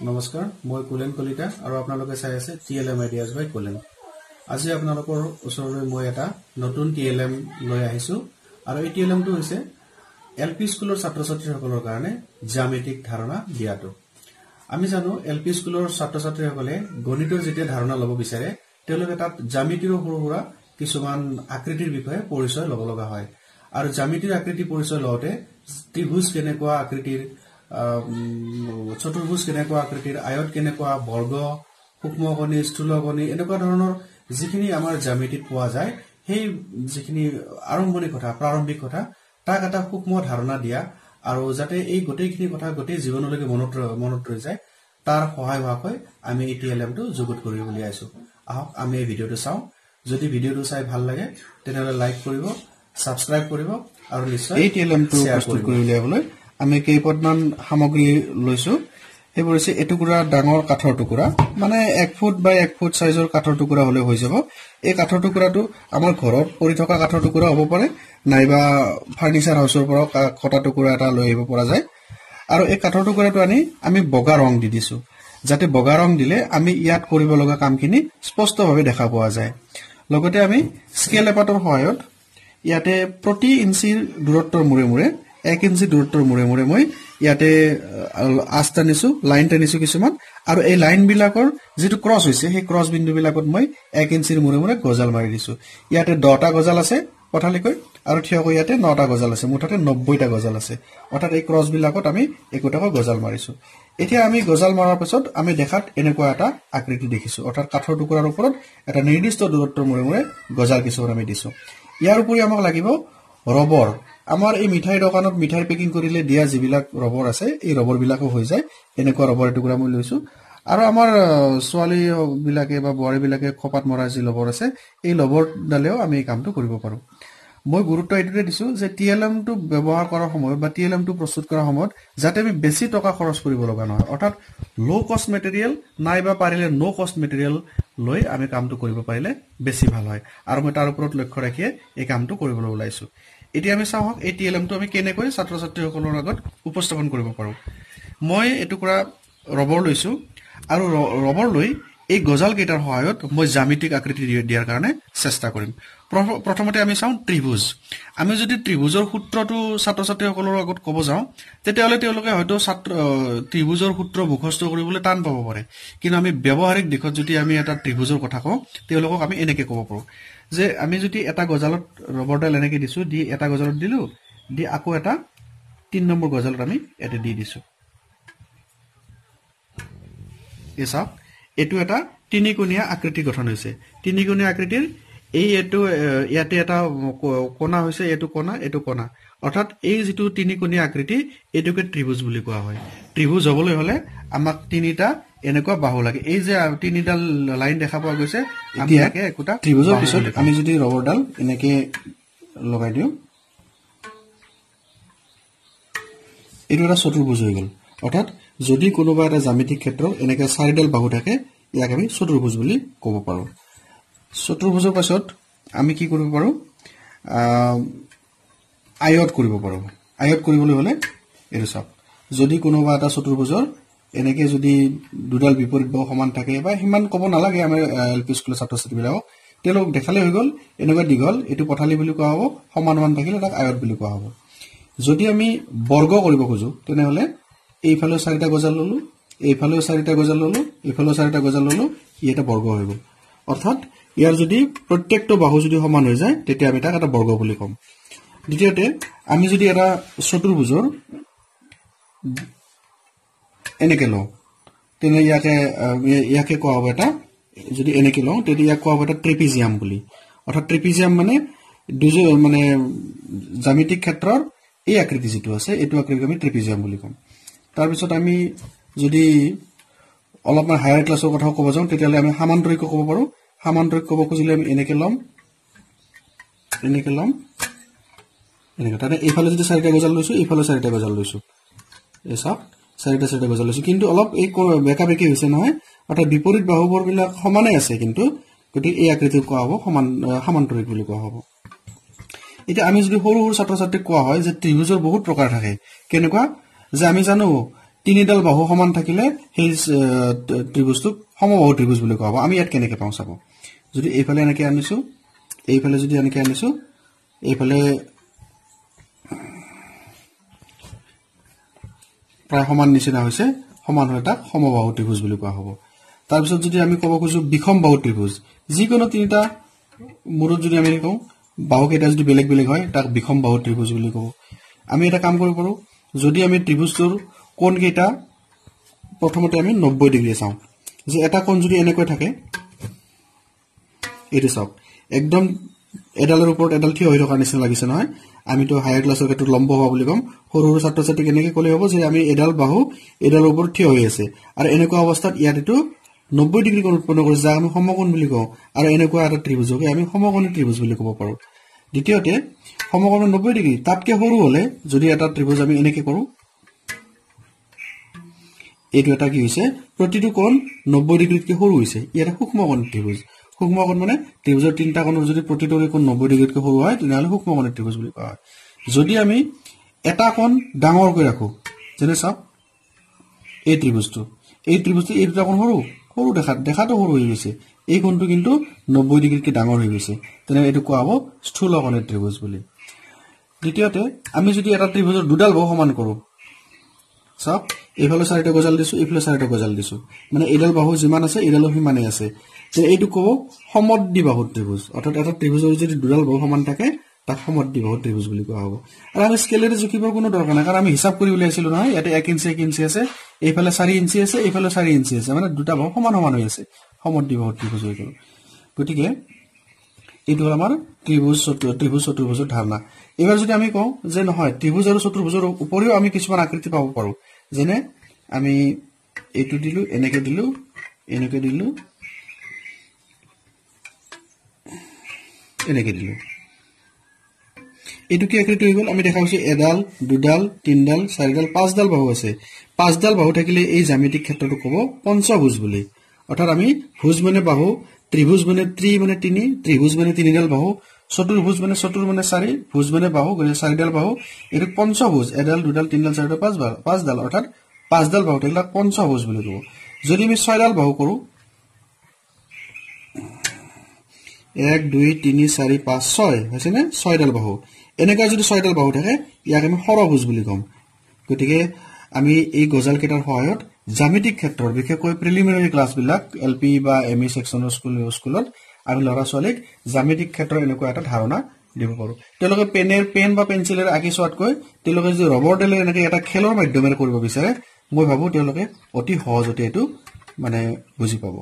নমস্কাৰ মই কুলেন কলিতা আৰু আপোনালোকে চাই আছে টিএলএম আইডিয়াজ বাই কুলেন। আজি আপোনালোকৰ ওচৰলৈ মই এটা নতুন টিএলএম লৈ আহিছো আৰু এই টিএলএমটো হৈছে এলপি স্কুলৰ ছাত্ৰ-ছাত্ৰীসকলৰ কাৰণে জ্যামিতিক ধাৰণা দিয়াটো। আমি জানো এলপি স্কুলৰ ছাত্ৰ-ছাত্ৰীসকলে গণিতৰ যেতিয়া ধাৰণা ল'ব বিচাৰে তেওঁলোকে তাত জ্যামিতিৰ সৰু-সুৰা কিছুমান আকৃতিৰ বিষয়ে পৰিচয় ল'ব লগা হয় আৰু জ্যামিতিৰ আকৃতি পৰিচয় লওঁতে ত্ৰিভুজ কেনেকুৱা আকৃতিৰ, চতুৰ্ভুজ কেনেকুৱা আকৃতিৰ, আয়ত কেনেকুৱা, বৰ্গ, সূক্ষ্মকোণী, স্থূলকোণী এনেকুৱা ধৰণৰ যিখিনি আমাৰ জ্যামিতিত পোৱা যায় সেই যিখিনি আৰম্ভণি কথা, প্ৰাৰম্ভিক কথা তাক এটা সূক্ষ্ম ধাৰণা দিয়া আৰু যাতে এই গোটেইখিনি কথা গোটেই জীৱনলৈকে মনত ৰৈ যায় তাৰ সহায় হোৱাকৈ আমি এই টিএলএমটো যুগুত কৰি উলিয়াইছো। আহক আমি এই ভিডিঅ'টো চাওঁ। যদি ভিডিঅ'টো চাই ভাল লাগে তেনেহ'লে লাইক কৰিব, সাবস্ক্ৰাইব কৰিব আৰু নিশ্চয় এই টিএলএমটো প্ৰস্তুত কৰি উলিয়াবলৈ আমি কেইপদমান সামগ্ৰী লৈছো। সেইবোৰ হৈছে এটুকুৰা ডাঙৰ কাঠৰ টুকুৰা, মানে 1 ফুট বাই 1 ফুট সাইজৰ কাঠৰ টুকুৰা হলে হৈ যাব। এই কাঠৰ টুকুৰাটো আমাৰ ঘৰত পৰি থকা কাঠৰ টুকুৰা হ'ব পাৰে, নাইবা ফাৰ্নিচাৰ হাউচৰ পৰা কটা টুকুৰা এটা লৈ আহিব পৰা যায়। আৰু এই কাঠৰ টুকুৰাটো আনি আমি বগা ৰং দি দিছো, যাতে বগা ৰং দিলে আমি ইয়াত কৰিব লগা কামখিনি স্পষ্টভাৱে দেখা পোৱা যায়। লগতে আমি স্কেল এপাতৰ সহায়ত ইয়াতে প্ৰতি ইঞ্চিৰ দূৰত্বৰ মূৰে মূৰে 1 ইঞ্চি দূৰত্বৰ মূৰে মূৰে মই ইয়াতে আঁচ টানিছো, লাইন টানিছো কিছুমান, আৰু এই লাইন বিলাকৰ যেটো ক্ৰছ হৈছে সেই ক্ৰছ বিন্দু বিলাকত মই 1 ইঞ্চিৰ মূৰে মূৰে গজাল মাৰি দিছো। ইয়াতে 10টা গজাল আছে পঠালিকৈ আৰু থিয়কৈ ইয়াতে 9টা গজাল আছে, মুঠতে 90টা গজাল আছে। অৰ্থাৎ এই ক্ৰছ বিলাকত আমি একোটাকৈ গজাল মাৰিছো। এতিয়া আমি গজাল মৰাৰ পিছত আমি দেখাত এনেকুৱা এটা আকৃতি দেখিছো, অৰ্থাৎ কাঠৰ টুকুৰাৰ ওপৰত এটা নিৰ্দিষ্ট দূৰত্বৰ মূৰে মূৰে গজাল কিছুমান আমি দিছো। ইয়াৰ উপৰি আমাক লাগিব ৰবৰ। আমাৰ এই মিঠাই দোকানত মিঠাই পেকিং কৰিলে দিয়া যিবিলাক ৰবৰ আছে এই ৰবৰ বিলাকো হৈ যায়। এনেকুৱা ৰবৰ টুকুৰা মই লৈছো। আৰু আমাৰ ছোৱালী বিলাকে বা বোৱাৰী বিলাকে খপাত মৰা যি ৰবৰ আছে এই ৰবৰ ডালেও আমি এই কামটো কৰিব পাৰো। মই গুৰুত্ব এইটোতে দিছো যে টিএলএমটো ব্যৱহাৰ কৰাৰ সময়ত বা টিএলএমটো প্ৰস্তুত কৰাৰ সময়ত যাতে আমি বেছি টকা খৰচ কৰিব লগা নহয়, অৰ্থাৎ লো কষ্ট মেটেৰিয়েল নাইবা পাৰিলে নো কষ্ট মেটেৰিয়েল লৈ আমি কামটো কৰিব পাৰিলে বেছি ভাল হয়। আৰু মই তাৰ ওপৰত লক্ষ্য ৰাখি এই কামটো কৰিবলৈ ওলাইছো। এতিয়া আমি চাওক এই টিএলএমটো আমি কেনেকৈ ছাত্ৰ-ছাত্ৰীসকলৰ আগত উপস্থাপন কৰিব পাৰো। মই এটুকুৰা ৰবৰ লৈছো আৰু ৰবৰ লৈ এই গজাল কেইটাৰ সহায়ত মই জ্যামিতিক আকৃতি দিয়াৰ কাৰণে চেষ্টা কৰিম। প্ৰথমতে আমি চাওঁ ত্ৰিভুজ। আমি যদি ত্ৰিভুজৰ সূত্ৰটো ছাত্ৰ-ছাত্ৰীসকলৰ আগত ক'ব যাওঁ তেতিয়াহ'লে তেওঁলোকে হয়তো ত্ৰিভুজৰ সূত্ৰ মুখস্থ কৰিবলৈ টান পাব পাৰে, কিন্তু আমি ব্যৱহাৰিক দিশত যদি আমি এটা ত্ৰিভুজৰ কথা কওঁ তেওঁলোকক আমি এনেকে ক'ব পাৰো যে আমি যদি এটা গজালত ৰবৰডাল এনেকে দিছো, দি এটা গজালত দিলো, দি আকৌ এটা 3 নম্বৰ গজালত আমি ইয়াতে দি দিছো। এই চাওক এইটো এটা তিনিকোণীয়া আকৃতি গঠন হৈছে। তিনিকোণীয়া আকৃতিৰ এইটো ইয়াতে এটা কোণা হৈছে, এইটো কোণা, এইটো কোণা, অৰ্থাৎ এই যিটো তিনিকোণীয়া আকৃতি এইটোকে ত্ৰিভুজ বুলি কোৱা হয়। ত্ৰিভুজ হবলৈ হলে আমাক তিনিটা এনেকুৱা বাহু লাগে। এই যে তিনিডাল লাইন দেখা পোৱা গৈছে, আমি ইয়াকে একোটা ত্ৰিভুজৰ পিছত আমি যদি ৰবৰডাল এনেকে লগাই দিওঁ এইটো এটা চতুৰ্ভুজ হৈ গ'ল। অৰ্থাৎ যদি কোনোবা এটা জ্যামিতিক ক্ষেত্ৰত এনেকে 4ডাল বাহু থাকে ইয়াক আমি চতুৰ্ভুজ বুলি ক'ব পাৰো। চতুৰ্ভুজৰ পাছত আমি কি কৰিব পাৰো, আয়ত কৰিব পাৰো। আয়ত কৰিবলৈ হলে এইটো চাওক, যদি কোনোবা এটা চতুৰ্ভুজৰ এনেকে যদি দুডাল বিপৰীত বাহু সমান থাকে, বা সিমান ক'ব নালাগে আমাৰ এলপি স্কুলৰ ছাত্ৰ-ছাত্ৰীবিলাকক, তেওঁলোকক দেখালে হৈ গ'ল এনেকুৱা দীঘল, এইটো পঠালি বুলি কোৱা হ'ব, সমান সমান থাকিলে তাক আয়ত বুলি কোৱা হ'ব। যদি আমি বৰ্গ কৰিব খোজো তেনেহলে এইফালেও 4টা গজাল ললো, এইফালেও 4টা গজাল ললো, এইফালেও 4টা গজাল ললো, ই এটা বৰ্গ হৈ গ'ল। অৰ্থাৎ ইয়াৰ যদি প্ৰত্যেকটো বাহু যদি সমান হৈ যায় তেতিয়া আমি তাক এটা বৰ্গ বুলি ক'ম। দ্বিতীয়তে আমি যদি এটা চতুৰ্ভুজৰ এনেকে লওঁ তেনে ইয়াকে কোৱা হ'ব এটা, যদি এনেকে লওঁ তেতিয়া ইয়াক কোৱা হ'ব এটা ট্ৰেপিজিয়াম বুলি। অৰ্থাৎ ট্ৰেপিজিয়াম মানে মানে জ্যামিতিক ক্ষেত্ৰৰ এই আকৃতি যিটো আছে এইটো আকৃতিক আমি ট্ৰেপিজিয়াম বুলি ক'ম। তাৰপিছত আমি যদি অলপমান হায়াৰ ক্লাছৰ কথা ক'ব যাওঁ তেতিয়াহ'লে আমি সামান্তৰিক ক'ব পাৰো। সামান্তৰিক ক'ব খুজিলে আমি এনেকে ল'ম, এনেকে ল'ম, এনেকে। তাতে এইফালে যদি 4টা গজাল লৈছো, এইফালে 4টা গজাল লৈছো, এই চাওক 4টা গজাল লৈছো, কিন্তু অলপ এই বেকা বেকি হৈছে নহয়, অৰ্থাৎ বিপৰীত বাহুবোৰ বিলাক সমানে আছে, কিন্তু গতিকে এই আকৃতিক কোৱা হ'ব সামান্তৰিক বুলি কোৱা হ'ব। এতিয়া আমি যদি সৰু সৰু ছাত্ৰ-ছাত্ৰীক কোৱা হয় যে ত্ৰিভুজৰ বহুত প্ৰকাৰ থাকে, কেনেকুৱা যে আমি জানো তিনিডাল বাহু সমান থাকিলে সেই ত্ৰিভুজটোক সমবাহু ত্ৰিভুজ বুলি কোৱা হ'ব আমি ইয়াত কেনেকৈ পাওঁ চাব যদি এইফালে এনেকৈ আনিছো এইফালে যদি এনেকৈ আনিছো এইফালে প্ৰায় সমান নিচিনা হৈছে সমান হয় তাক সমবাহু ত্ৰিভুজ বুলি কোৱা হ'ব তাৰ পিছত যদি আমি ক'ব খুজো বিষম বাহু ত্ৰিভুজ যিকোনো তিনিটা মূৰত যদি আমি কওঁ বাহু কেইটা যদি বেলেগ বেলেগ হয় তাক বিষম বাহু ত্ৰিভুজ বুলি ক'ব আমি এটা কাম কৰিব পাৰো যদি আমি ত্ৰিভুজটোৰ কোণ কেইটা প্ৰথমতে আমি 90 ডিগ্ৰী চাওঁ যে এটা কোণ যদি এনেকৈ থাকে এইটো চাওক একদম এডালৰ ওপৰত এডাল থিয় হৈ থকা নিচিনা লাগিছে নহয় আমিতো হায়াৰ ক্লাছৰ ক্ষেত্ৰত লম্ব হোৱা বুলি কম সৰু সৰু ছাত্ৰ ছাত্ৰীক এনেকৈ ক'লে হ'ব যে আমি এডাল বাহু এডালৰ ওপৰত থিয় হৈ আছে আৰু এনেকুৱা অৱস্থাত ইয়াত এইটো 90 ডিগ্ৰী কোণ উৎপন্ন কৰিছে যাক আমি সমকোণ বুলি কওঁ আৰু এনেকুৱা এটা ত্ৰিভুজকে আমি সমকোণী ত্ৰিভুজ বুলি ক'ব পাৰো দ্বিতীয়তে সমকোণ 90 ডিগ্ৰী তাতকৈ সৰু হলে যদি এটা ত্ৰিভুজ আমি এনেকৈ কৰো এইটো এটা কি হৈছে প্ৰতিটো কোণ 90 ডিগ্ৰীতকৈ সৰু হৈছে ইয়াত সূক্ষ্মকোণী ত্ৰিভুজ সূক্ষ্মকোণ মানে ত্ৰিভুজৰ তিনিটা কোণৰ যদি প্ৰতিটোৰে কোণ 90 ডিগ্ৰীতকৈ সৰু হয় তেতিয়াহ'লে সূক্ষ্মকোণী ত্ৰিভুজ বুলি কোৱা হয় যদি আমি এটা কোণ ডাঙৰকৈ ৰাখো যেনে চাওক এই ত্ৰিভুজটো এই দুটা কোণ সৰু সৰু দেখাটো সৰু হৈ গৈছে এই কোণটো কিন্তু 90 ডিগ্ৰীতকৈ ডাঙৰ হৈ গৈছে তেনে এইটো কোৱা হ'ব স্থূলকোণী ত্ৰিভুজ বুলি দ্বিতীয়তে আমি যদি এটা ত্ৰিভুজৰ দুডাল বাহু সমান কৰো চাওক এইফালে 4টা গজাল দিছো এইফালে 4টা গজাল দিছো মানে এইডাল বাহু যিমান আছে এইডালো সিমানেই আছে তে এইটো ক'ব সমদ্বিবাহু ত্ৰিভুজ অৰ্থাৎ এটা ত্ৰিভুজৰ যদি দুডাল বাহু সমান থাকে তাক সমদ্বিবাহু ত্ৰিভুজ বুলি কোৱা হ'ব আৰু আমি স্কেলেৰে জুখিবৰ কোনো দৰকাৰ নাই কাৰণ আমি হিচাপ কৰি উলিয়াইছিলো নহয় ইয়াতে 1 ইঞ্চি আছে এইফালে 4 ইঞ্চি আছে এইফালে 4 ইঞ্চি আছে মানে দুটা বাহু সমান সমান হৈ আছে সমদ্বিবাহু ত্ৰিভুজ হৈ গ'ল গতিকে এইটো আমাৰ ত্ৰিভুজ চতুৰ্ভুজৰ ধাৰণা এবাৰ যদি আমি কওঁ যে নহয় ত্ৰিভুজ আৰু চতুৰ্ভুজৰ উপৰিও আমি কিছুমান আকৃতি পাব পাৰো যেনে আমি এইটো দিলো এনেকৈ দিলো এনেকৈ দিলো এনেকৈ দিলো এইটো কি আকৃতি হৈ গ'ল আমি দেখা পাইছো এডাল দুডাল তিনডাল চাৰিডাল পাঁচডাল বাহু আছে পাঁচডাল বাহু থাকিলে এই জ্যামিতিক ক্ষেত্ৰটো ক'ব পঞ্চভুজ বুলি অৰ্থাৎ আমি ভুজ মানে বাহু ত্ৰিভুজ মানে ত্ৰি মানে তিনি ত্ৰিভুজ মানে তিনিডাল বাহু চতুৰ্ভুজ মানে চতুৰ মানে চাৰি ভুজ মানে বাহু গতিকে চাৰিডাল বাহু এইটো পঞ্চভুজ এডাল দুডাল তিনডাল চাৰিডাল পাঁচডাল অৰ্থাৎ পাঁচডাল বাহু থাকিলে পঞ্চভুজ বুলি ক'ব যদি আমি ছয়ডাল বাহু কৰো 1 2 3 4 5 6 হৈছে নে ছয়ডাল বাহু এনেকৈ যদি ছয়ডাল বাহু থাকে ইয়াক আমি ষড়ভুজ বুলি কম গতিকে আমি এই গজাল কেইটাৰ সহায়ত জ্যামিতিক ক্ষেত্ৰৰ বিশেষকৈ প্ৰিলিমিনাৰী ক্লাছবিলাক এলপি বা এমই সেকশনৰ স্কুলত আমি ল'ৰা ছোৱালীক জ্যামিতিক ক্ষেত্ৰৰ এনেকুৱা এটা ধাৰণা দিব পাৰো তেওঁলোকে পেন বা পেন্সিলেৰে আঁকি চোৱাতকৈ তেওঁলোকে যদি ৰবৰ ডেলে এনেকৈ এটা খেলৰ মাধ্যমেৰে কৰিব বিচাৰে মই ভাবো তেওঁলোকে অতি সহজতে এইটো মানে বুজি পাব